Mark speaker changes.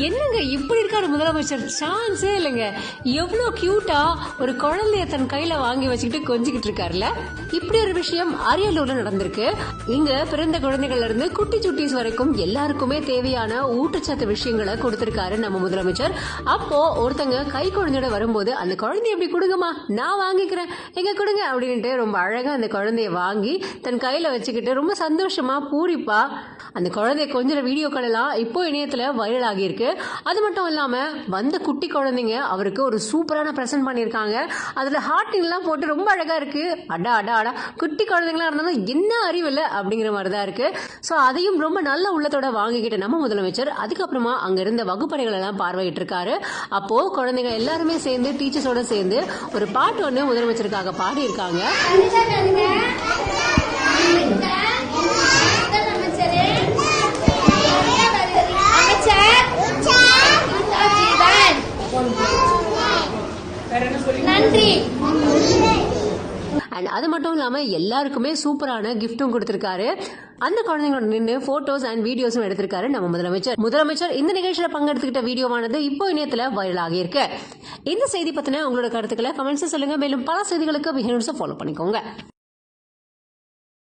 Speaker 1: என்னங்க இப்படி இருக்காரு முதலமைச்சர், சான்ஸே இல்லைங்க. எவ்வளவு கியூட்டா ஒரு குழந்தைய தன் கையில வாங்கி வச்சுக்கிட்டு கொஞ்சிக்கிட்டு இருக்காருல்ல. இப்படி ஒரு விஷயம் அரியலூர்ல நடந்திருக்கு. இங்க பிறந்த குழந்தைகள்ல இருந்து குட்டி சுட்டீஸ் வரைக்கும் எல்லாருக்குமே தேவையான ஊட்டச்சத்து விஷயங்களை கொடுத்திருக்காரு நம்ம முதலமைச்சர். அப்போ ஒருத்தங்க கை குழந்தையோட வரும்போது அந்த குழந்தைய எப்படி கொடுங்கம்மா, நான் வாங்கிக்கிறேன், எங்க கொடுங்க அப்படின்ட்டு ரொம்ப அழகா அந்த குழந்தைய வாங்கி தன் கையில வச்சுக்கிட்டு ரொம்ப சந்தோஷமா பூரிப்பா அந்த குழந்தைய கொஞ்சம் வீடியோக்கள் எல்லாம் இப்போ இணையத்துல வைரல் ஆகியிருக்கு. அது மட்டும் இல்லாம வந்த குட்டி குழந்தைங்க அவருக்கு ஒரு சூப்பரான பிரசன்ட் பண்ணிருக்காங்க. அதுல ஹார்டின் எல்லாம் போட்டு ரொம்ப அழகா இருக்கு. அடா அடா அடா, குட்டி குழந்தைங்களா இருந்தாலும் என்ன அறிவு இல்ல அப்படிங்கிற மாதிரிதான் இருக்கு. சோ அதையும் ரொம்ப நல்ல உள்ளத்தோட வாங்கிக்கிட்ட நம்ம முதலமைச்சர் அதுக்கப்புறமா அங்க இருந்த வகுப்பறைகள் எல்லாம் பார்வையிட்டு இருக்காரு. அப்போ குழந்தைங்க எல்லாருமே சேர்ந்து டீச்சர்ஸோட சேர்ந்து ஒரு பாட்டு ஒண்ணு முதலமைச்சருக்காக பாடி இருக்காங்க.
Speaker 2: நன்றி.
Speaker 1: அது மட்டும் இல்லாம எல்லாருக்குமே சூப்பரான கிஃப்டும் கொடுத்திருக்காரு. அந்த குழந்தைங்களோட நின்று போட்டோஸ் அண்ட் வீடியோஸும் எடுத்திருக்காரு நம்ம முதலமைச்சர். இந்த நிகழ்ச்சியில பங்கெடுத்துக்கிட்ட வீடியோவானது இப்போ இணையத்துல வைரல் ஆகியிருக்கு. இந்த செய்தி பத்தின உங்களோட கருத்துக்களை கமெண்ட்ஸ் சொல்லுங்க. மேலும் பல செய்திகளுக்கு ஃபாலோ பண்ணிக்கோங்க.